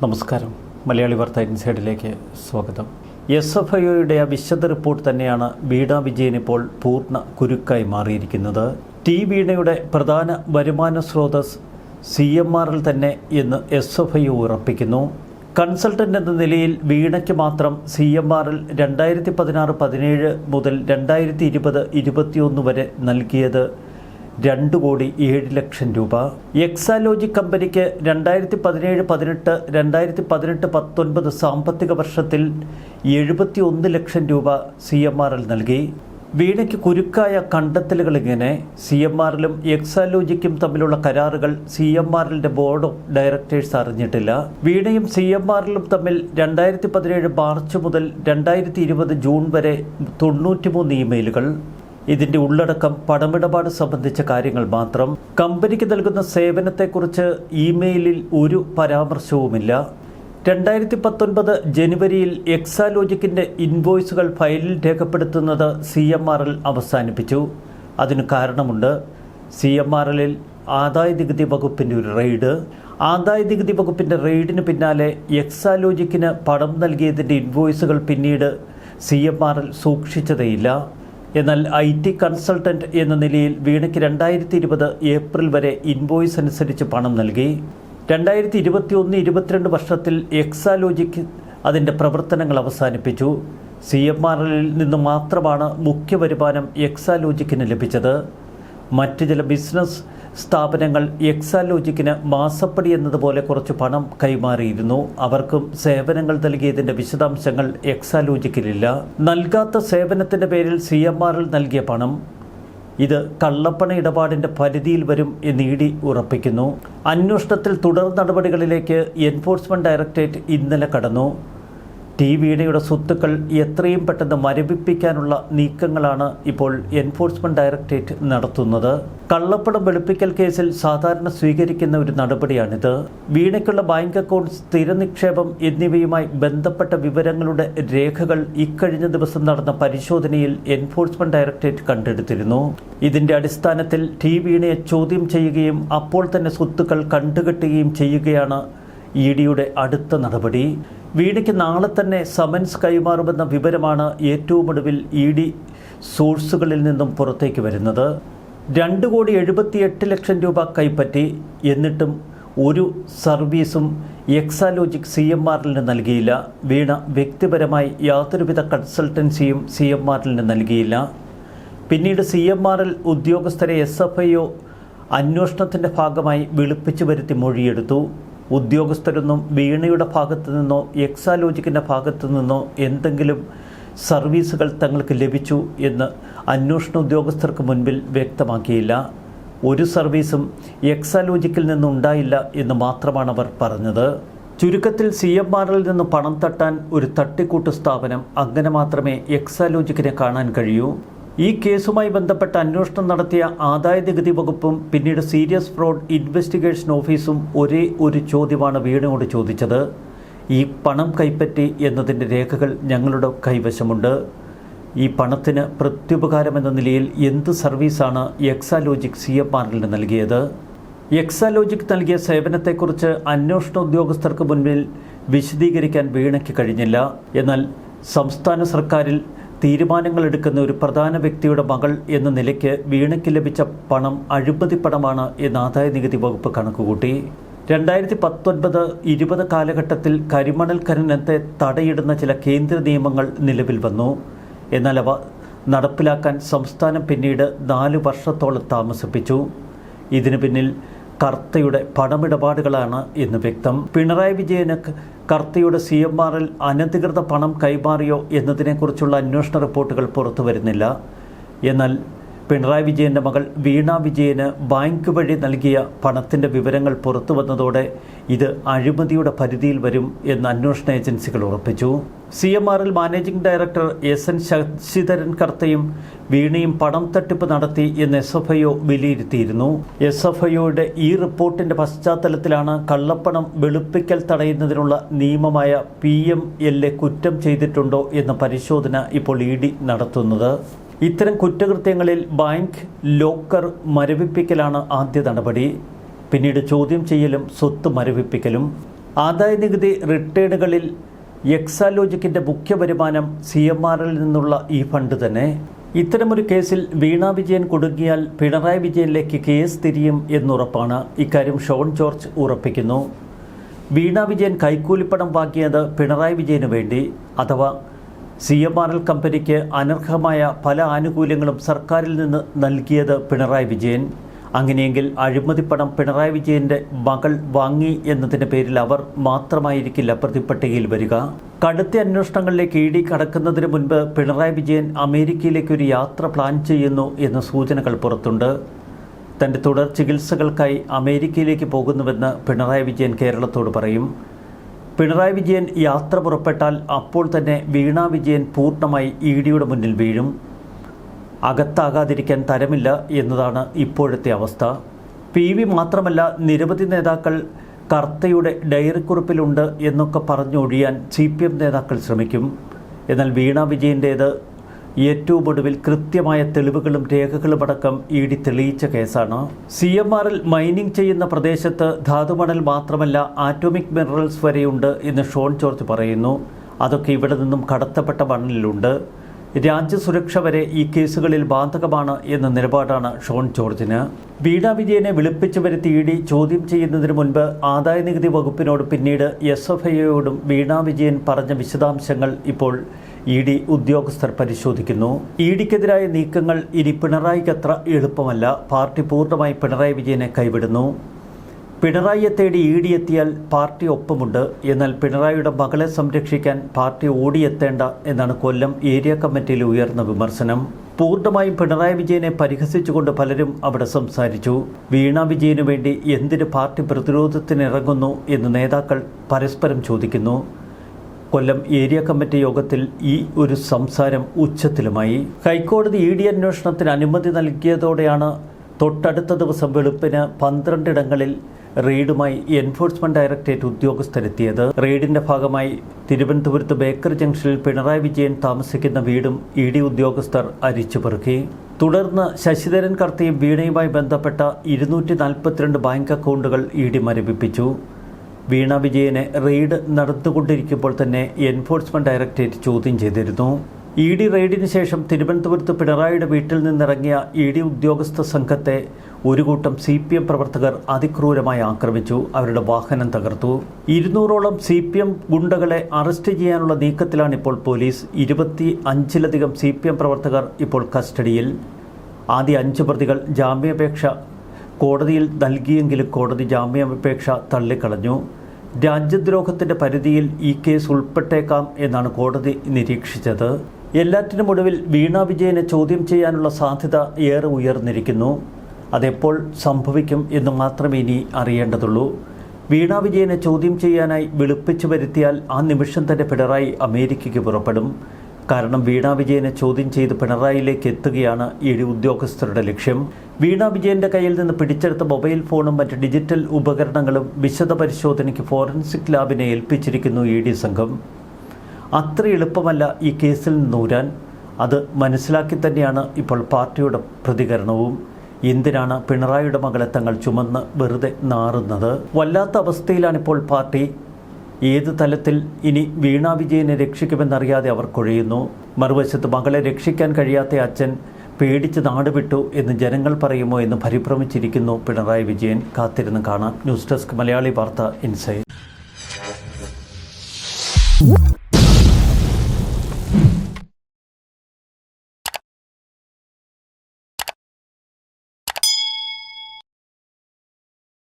നമസ്കാരം. മലയാളി വാർത്ത ഇൻസൈഡിലേക്ക് സ്വാഗതം. SFIയുടെ വിശദ റിപ്പോർട്ട് തന്നെയാണ് വീണ വിജയൻ ഇപ്പോൾ പൂർണ്ണ കുരുക്കായി മാറിയിരിക്കുന്നത്. വീണയുടെ പ്രധാന വരുമാന സ്രോതസ് CMRL തന്നെ എന്ന് SFI ഉറപ്പിക്കുന്നു. കൺസൾട്ടൻ്റ് എന്ന നിലയിൽ വീണയ്ക്ക് മാത്രം CMRL 2016-17 മുതൽ 2020-21 വരെ നൽകിയത് 2,07,00,000 രൂപ. എക്സാലോജിക് കമ്പനിക്ക് 2017-18, 2018-19 സാമ്പത്തിക വർഷത്തിൽ 71 ലക്ഷം രൂപ CMRL നൽകി. വീണയ്ക്ക് കുരുക്കായ കണ്ടെത്തലുകൾ ഇങ്ങനെ: CMRLും എക്സാലോജിക്കും തമ്മിലുള്ള കരാറുകൾ CMRLന്റെ ബോർഡ് ഓഫ് ഡയറക്ടേഴ്സ് അറിഞ്ഞിട്ടില്ല. വീണയും CMRLും തമ്മിൽ 2017 മാർച്ച് മുതൽ 2020 ജൂൺ വരെ 93 ഇമെയിലുകൾ. ഇതിൻ്റെ ഉള്ളടക്കം പണമിടപാട് സംബന്ധിച്ച കാര്യങ്ങൾ മാത്രം. കമ്പനിക്ക് നൽകുന്ന സേവനത്തെക്കുറിച്ച് ഇമെയിലിൽ ഒരു പരാമർശവുമില്ല. 2019 ജനുവരിയിൽ എക്സാലോജിക്കിൻ്റെ ഇൻവോയ്സുകൾ ഫയലിൽ രേഖപ്പെടുത്തുന്നത് CMRL അവസാനിപ്പിച്ചു. അതിന് കാരണമുണ്ട്. CMRLിൽ ആദായനികുതി വകുപ്പിൻ്റെ ഒരു റെയ്ഡ്. ആദായനികുതി വകുപ്പിൻ്റെ റെയ്ഡിന് പിന്നാലെ എക്സാലോജിക്കിന് പണം നൽകിയതിൻ്റെ ഇൻവോയ്സുകൾ പിന്നീട് CMRL സൂക്ഷിച്ചതേയില്ല. എന്നാൽ IT കൺസൾട്ടൻ്റ് എന്ന നിലയിൽ വീണയ്ക്ക് 2020 ഏപ്രിൽ വരെ ഇൻവോയ്സ് അനുസരിച്ച് പണം നൽകി. 2021-22 വർഷത്തിൽ എക്സാലോജിക് അതിൻ്റെ പ്രവർത്തനങ്ങൾ അവസാനിപ്പിച്ചു. CMRLിൽ നിന്ന് മാത്രമാണ് മുഖ്യ വരുമാനം എക്സാലോജിക്കിന് ലഭിച്ചത്. മറ്റ് ചില ബിസിനസ് സ്ഥാപനങ്ങൾ എക്സാലോജിക്കിന് മാസപ്പടി എന്നതുപോലെ കുറച്ച് പണം കൈമാറിയിരുന്നു. അവർക്കും സേവനങ്ങൾ നൽകിയതിൻ്റെ വിശദാംശങ്ങൾ എക്സാലോജിക്കിലില്ല. നൽകാത്ത സേവനത്തിൻ്റെ പേരിൽ CMRL നൽകിയ പണം ഇത് കള്ളപ്പണ ഇടപാടിൻ്റെ പരിധിയിൽ വരും എന്ന് ED ഉറപ്പിക്കുന്നു. അന്വേഷണത്തിൽ തുടർ നടപടികളിലേക്ക് എൻഫോഴ്സ്മെൻറ്റ് ഡയറക്ടറേറ്റ് ഇന്നലെ കടന്നു. വീണയുടെ സ്വത്തുക്കൾ എത്രയും പെട്ടെന്ന് മരവിപ്പിക്കാനുള്ള നീക്കങ്ങളാണ് ഇപ്പോൾ എൻഫോഴ്സ്മെൻറ്റ് ഡയറക്ടറേറ്റ് നടത്തുന്നത്. കള്ളപ്പണം വെളുപ്പിക്കൽ കേസിൽ സാധാരണ സ്വീകരിക്കുന്ന ഒരു നടപടിയാണിത്. വീണയ്ക്കുള്ള ബാങ്ക് അക്കൗണ്ട്, സ്ഥിര നിക്ഷേപം എന്നിവയുമായി ബന്ധപ്പെട്ട വിവരങ്ങളുടെ രേഖകൾ ഇക്കഴിഞ്ഞ ദിവസം നടന്ന പരിശോധനയിൽ എൻഫോഴ്സ്മെൻറ്റ് ഡയറക്ടറേറ്റ് കണ്ടെടുത്തിരുന്നു. ഇതിൻ്റെ അടിസ്ഥാനത്തിൽ വീണയെ ചോദ്യം ചെയ്യുകയും അപ്പോൾ തന്നെ സ്വത്തുക്കൾ കണ്ടുകെട്ടുകയും ചെയ്യുകയാണ് EDയുടെ അടുത്ത നടപടി. വീണയ്ക്ക് നാളെ തന്നെ സമൻസ് കൈമാറുമെന്ന വിവരമാണ് ഏറ്റവും ഒടുവിൽ ED സോഴ്സുകളിൽ നിന്നും പുറത്തേക്ക് വരുന്നത്. 2,78,00,000 രൂപ കൈപ്പറ്റി. എന്നിട്ടും ഒരു സർവീസും എക്സാലോജിക് CMRLന് നൽകിയില്ല. വീണ വ്യക്തിപരമായി യാതൊരുവിധ കൺസൾട്ടൻസിയും CMRLന് നൽകിയില്ല. പിന്നീട് CMRL ഉദ്യോഗസ്ഥരെ SFIO അന്വേഷണത്തിൻ്റെ ഭാഗമായി വിളിപ്പിച്ചു വരുത്തി മൊഴിയെടുത്തു. ഉദ്യോഗസ്ഥരൊന്നും വീണയുടെ ഭാഗത്തു നിന്നോ എക്സാലോജിക്കിൻ്റെ ഭാഗത്തു നിന്നോ എന്തെങ്കിലും സർവീസുകൾ തങ്ങൾക്ക് ലഭിച്ചു എന്ന് അന്വേഷണ ഉദ്യോഗസ്ഥർക്ക് മുൻപിൽ വ്യക്തമാക്കിയില്ല. ഒരു സർവീസും എക്സാലോജിക്കിൽ നിന്നുണ്ടായില്ല എന്ന് മാത്രമാണ് അവർ പറഞ്ഞത്. ചുരുക്കത്തിൽ CMRLിൽ നിന്ന് പണം തട്ടാൻ ഒരു തട്ടിക്കൂട്ട് സ്ഥാപനം, അങ്ങനെ മാത്രമേ എക്സാലോജിക്കിനെ കാണാൻ കഴിയൂ. ഈ കേസുമായി ബന്ധപ്പെട്ട അന്വേഷണം നടത്തിയ ആദായനികുതി വകുപ്പും പിന്നീട് സീരിയസ് ഫ്രോഡ് ഇൻവെസ്റ്റിഗേഷൻ ഓഫീസും ഒരേ ഒരു ചോദ്യമാണ് വീണയോട് ചോദിച്ചത്: ഈ പണം കൈപ്പറ്റി എന്നതിൻ്റെ രേഖകൾ ഞങ്ങളുടെ കൈവശമുണ്ട്. ഈ പണത്തിന് പ്രത്യുപകാരമെന്ന നിലയിൽ എന്ത് സർവീസാണ് എക്സാലോജിക് CMRLന് നൽകിയത്? എക്സാലോജിക് നൽകിയ സേവനത്തെക്കുറിച്ച് അന്വേഷണ ഉദ്യോഗസ്ഥർക്ക് മുൻപിൽ വിശദീകരിക്കാൻ വീണയ്ക്ക് കഴിഞ്ഞില്ല. എന്നാൽ സംസ്ഥാന സർക്കാരിൽ തീരുമാനങ്ങൾ എടുക്കുന്ന ഒരു പ്രധാന വ്യക്തിയുടെ മകൾ എന്ന നിലയ്ക്ക് വീണയ്ക്ക് ലഭിച്ച പണം അഴിമതി പണമാണ് എന്ന് ആദായനികുതി വകുപ്പ് കണക്കുകൂട്ടി. 2019-20 കാലഘട്ടത്തിൽ കരിമണൽ ഖനനത്തെ തടയിടുന്ന ചില കേന്ദ്ര നിയമങ്ങൾ നിലവിൽ വന്നു. എന്നാൽ അവ നടപ്പിലാക്കാൻ സംസ്ഥാനം പിന്നീട് 4 വർഷത്തോളം താമസിപ്പിച്ചു. ഇതിനു പിന്നിൽ കർത്തയുടെ പണമിടപാടുകളാണ് എന്ന് വ്യക്തം. പിണറായി വിജയന് കർത്തയുടെ CMRL അനധികൃത പണം കൈമാറിയോ എന്നതിനെക്കുറിച്ചുള്ള അന്വേഷണ റിപ്പോർട്ടുകൾ പുറത്തു വരുന്നില്ല. എന്നാൽ പിണറായി വിജയൻ്റെ മകൾ വീണ വിജയന് ബാങ്ക് വഴി നൽകിയ പണത്തിൻ്റെ വിവരങ്ങൾ പുറത്തു വന്നതോടെ ഇത് അഴിമതിയുടെ പരിധിയിൽ വരും എന്ന് അന്വേഷണ ഏജൻസികൾ ഉറപ്പിച്ചു. CMRL managing director SN Sasidharan കർത്തയും വീണയും പണം തട്ടിപ്പ് നടത്തി എന്ന് SFIO വിലയിരുത്തിയിരുന്നു. SFIOയുടെ ഈ റിപ്പോർട്ടിൻ്റെ പശ്ചാത്തലത്തിലാണ് കള്ളപ്പണം വെളുപ്പിക്കൽ തടയുന്നതിനുള്ള നിയമമായ PMLA കുറ്റം ചെയ്തിട്ടുണ്ടോ എന്ന പരിശോധന ഇപ്പോൾ ED നടത്തുന്നത്. ഇത്തരം കുറ്റകൃത്യങ്ങളിൽ ബാങ്ക് ലോക്കർ മരവിപ്പിക്കലാണ് ആദ്യ നടപടി. പിന്നീട് ചോദ്യം ചെയ്യലും സ്വത്ത് മരവിപ്പിക്കലും. ആദായനികുതി റിട്ടേണുകളിൽ എക്സാലോജിക്കിൻ്റെ മുഖ്യ വരുമാനം CMRൽ നിന്നുള്ള ഈ ഫണ്ട് തന്നെ. ഇത്തരമൊരു കേസിൽ വീണ വിജയൻ കുടുങ്ങിയാൽ പിണറായി വിജയനിലേക്ക് കേസ് തിരിയും എന്നുറപ്പാണ്. ഇക്കാര്യം ഷോൺ ജോർജ് ഉറപ്പിക്കുന്നു. വീണ വിജയൻ കൈക്കൂലിപ്പണം വാങ്ങിയത് പിണറായി വിജയന് വേണ്ടി, അഥവാ CMRൽ കമ്പനിക്ക് അനർഹമായ പല ആനുകൂല്യങ്ങളും സർക്കാരിൽ നിന്ന് നൽകിയത് പിണറായി വിജയൻ. അങ്ങനെയെങ്കിൽ അഴിമതിപ്പണം പിണറായി വിജയൻ്റെ മകൾ വാങ്ങി എന്നതിൻ്റെ പേരിൽ അവർ മാത്രമായിരിക്കില്ല പ്രതിപ്പട്ടികയിൽ വരിക. കടുത്ത അന്വേഷണങ്ങളിലേക്ക് ED കടക്കുന്നതിന് മുൻപ് പിണറായി വിജയൻ അമേരിക്കയിലേക്കൊരു യാത്ര പ്ലാൻ ചെയ്യുന്നു എന്ന സൂചനകൾ പുറത്തുണ്ട്. തൻ്റെ തുടർ ചികിത്സകൾക്കായി അമേരിക്കയിലേക്ക് പോകുന്നുവെന്ന് പിണറായി വിജയൻ കേരളത്തോട് പറയും. പിണറായി വിജയൻ യാത്ര പുറപ്പെട്ടാൽ അപ്പോൾ തന്നെ വീണ വിജയൻ പൂർണ്ണമായി EDയുടെ മുന്നിൽ വീഴും. അകത്താകാതിരിക്കാൻ തരമില്ല എന്നതാണ് ഇപ്പോഴത്തെ അവസ്ഥ. PV മാത്രമല്ല, നിരവധി നേതാക്കൾ കർത്തയുടെ ഡയറിക്കുറിപ്പിലുണ്ട് എന്നൊക്കെ പറഞ്ഞൊഴിയാൻ CPM നേതാക്കൾ ശ്രമിക്കും. എന്നാൽ വീണ വിജയൻ്റേത് ഏറ്റവും ഒടുവിൽ കൃത്യമായ തെളിവുകളും രേഖകളുമടക്കം ED തെളിയിച്ച കേസാണ്. CMRൽ മൈനിങ് ചെയ്യുന്ന പ്രദേശത്ത് ധാതുമണൽ മാത്രമല്ല ആറ്റോമിക് മിനറൽസ് വരെയുണ്ട് എന്ന് ഷോൺ ജോർജ് പറയുന്നു. അതൊക്കെ ഇവിടെ നിന്നും കടത്തപ്പെട്ട മണ്ണിലുണ്ട്. രാജ്യസുരക്ഷ വരെ ഈ കേസുകളിൽ ബാധകമാണ് എന്ന നിലപാടാണ് ഷോൺ ജോർജിന്. വീണ വിജയനെ വിളിപ്പിച്ചു വരുത്തി ED ചോദ്യം ചെയ്യുന്നതിന് മുൻപ് ആദായനികുതി വകുപ്പിനോട് പിന്നീട് SFIയോടും വീണ വിജയൻ പറഞ്ഞ വിശദാംശങ്ങൾ ഇപ്പോൾ ED ഉദ്യോഗസ്ഥർ പരിശോധിക്കുന്നു. EDക്കെതിരായ നീക്കങ്ങൾ ഇനി പിണറായിക്കത്ര എളുപ്പമല്ല. പാർട്ടി പൂർണ്ണമായി പിണറായി വിജയനെ കൈവിടുന്നു. പിണറായിയെ തേടി ED എത്തിയാൽ പാർട്ടി ഒപ്പമുണ്ട്. എന്നാൽ പിണറായിയുടെ മകളെ സംരക്ഷിക്കാൻ പാർട്ടി ഓടിയെത്തേണ്ട എന്നാണ് കൊല്ലം ഏരിയ കമ്മിറ്റിയിൽ ഉയർന്ന വിമർശനം. പൂർണ്ണമായും പിണറായി വിജയനെ പരിഹസിച്ചുകൊണ്ട് പലരും അവിടെ സംസാരിച്ചു. വീണ വിജയനു വേണ്ടി എന്തിന് പാർട്ടി പ്രതിരോധത്തിനിറങ്ങുന്നു എന്ന് നേതാക്കൾ പരസ്പരം ചോദിക്കുന്നു. കൊല്ലം ഏരിയ കമ്മിറ്റി യോഗത്തിൽ ഈ ഒരു സംസാരം ഉച്ചത്തിലുമായി. ഹൈക്കോടതി ED അന്വേഷണത്തിന് അനുമതി നൽകിയതോടെയാണ് തൊട്ടടുത്ത ദിവസം വെളുപ്പിന് 12 ഇടങ്ങളിൽ റെയ്ഡുമായി എൻഫോഴ്സ്മെന്റ് ഡയറക്ടറേറ്റ് ഉദ്യോഗസ്ഥരെത്തിയത്. റെയ്ഡിന്റെ ഭാഗമായി തിരുവനന്തപുരത്ത് ബേക്കർ ജംഗ്ഷനിൽ പിണറായി വിജയൻ താമസിക്കുന്ന വീടും ED ഉദ്യോഗസ്ഥർ അരിച്ചുപെറുക്കി. തുടർന്ന് ശശിധരൻ കർത്തയും വീണയുമായി ബന്ധപ്പെട്ട 242 ബാങ്ക് അക്കൗണ്ടുകൾ ED മരവിപ്പിച്ചു. വീണ വിജയനെ റെയ്ഡ് നടന്നുകൊണ്ടിരിക്കുമ്പോൾ തന്നെ എൻഫോഴ്സ്മെന്റ് ഡയറക്ടറേറ്റ് ചോദ്യം ചെയ്തിരുന്നു. ED റെയ്ഡിന് ശേഷം തിരുവനന്തപുരത്ത് പിണറായിയുടെ വീട്ടിൽ നിന്നിറങ്ങിയ ED ഉദ്യോഗസ്ഥ സംഘത്തെ ഒരു കൂട്ടം CPM പ്രവർത്തകർ അതിക്രൂരമായി ആക്രമിച്ചു. അവരുടെ വാഹനം തകർത്തു. 200ഓളം CPM ഗുണ്ടകളെ അറസ്റ്റ് ചെയ്യാനുള്ള നീക്കത്തിലാണിപ്പോൾ പോലീസ്. 25ലധികം CPM പ്രവർത്തകർ ഇപ്പോൾ കസ്റ്റഡിയിൽ. ആദ്യ 5 പ്രതികൾ ജാമ്യാപേക്ഷ കോടതിയിൽ നൽകിയെങ്കിലും കോടതി ജാമ്യാപേക്ഷ തള്ളിക്കളഞ്ഞു. രാജ്യദ്രോഹത്തിൻ്റെ പരിധിയിൽ ഈ കേസ് ഉൾപ്പെട്ടേക്കാം എന്നാണ് കോടതി നിരീക്ഷിച്ചത്. എല്ലാറ്റിനും ഒടുവിൽ വീണ വിജയനെ ചോദ്യം ചെയ്യാനുള്ള സാധ്യത ഏറെ ഉയർന്നിരിക്കുന്നു. അതെപ്പോൾ സംഭവിക്കും എന്ന് മാത്രമേ ഇനി അറിയേണ്ടതുള്ളൂ. വീണ വിജയനെ ചോദ്യം ചെയ്യാനായി വിളിപ്പിച്ചു വരുത്തിയാൽ ആ നിമിഷം തന്നെ പിണറായി അമേരിക്കയ്ക്ക് പുറപ്പെടും. കാരണം വീണ വിജയനെ ചോദ്യം ചെയ്ത് പിണറായിയിലേക്ക് എത്തുകയാണ് ED ഉദ്യോഗസ്ഥരുടെ ലക്ഷ്യം. വീണ വിജയൻ്റെ കയ്യിൽ നിന്ന് പിടിച്ചെടുത്ത മൊബൈൽ ഫോണും മറ്റ് ഡിജിറ്റൽ ഉപകരണങ്ങളും വിശദ പരിശോധനയ്ക്ക് ഫോറൻസിക് ലാബിനെ ഏൽപ്പിച്ചിരിക്കുന്നു ED സംഘം. അത്ര എളുപ്പമല്ല ഈ കേസിൽ നിന്നൂരാൻ. അത് മനസ്സിലാക്കി തന്നെയാണ് ഇപ്പോൾ പാർട്ടിയുടെ പ്രതികരണവും. എന്തിനാണ് പിണറായിയുടെ മകളെ തങ്ങൾ ചുമന്ന് വെറുതെ നാറുന്നത്? വല്ലാത്ത അവസ്ഥയിലാണിപ്പോൾ പാർട്ടി. ഏത് തലത്തിൽ ഇനി വീണ വിജയനെ രക്ഷിക്കുമെന്നറിയാതെ അവർ കുഴയുന്നു. മറുവശത്ത് മകളെ രക്ഷിക്കാൻ കഴിയാത്ത അച്ഛൻ പേടിച്ച് നാടുവിട്ടു എന്ന് ജനങ്ങൾ പറയുമോ എന്ന് പരിഭ്രമിച്ചിരിക്കുന്നു പിണറായി വിജയൻ. കാത്തിരുന്ന് കാണാം. ന്യൂസ് ഡെസ്ക് മലയാളി വാർത്ത ഇൻസൈറ്റ്.